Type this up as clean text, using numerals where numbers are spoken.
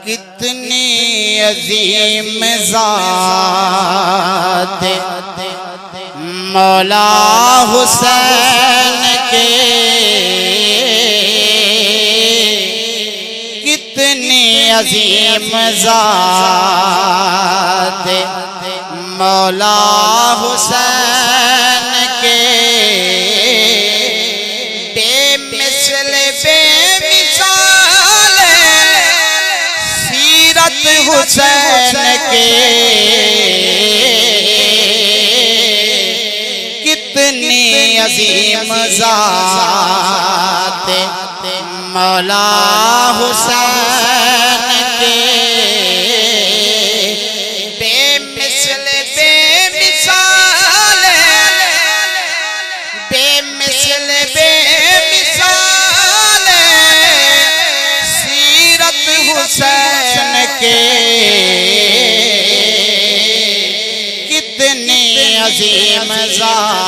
कितनी अजीम ज़ात मौला हुसैन के, कितनी अजीम ज़ात मौला हुसैन के। बेमिसल बेमिसाल सीरत हुसैन के, कितनी अजीम ज़ात मौला हुसैन के। बेमिसल बेमिसाल बेमिसल बेमिसाल सीरत हुसैन के, कितनी अजीम ज़ात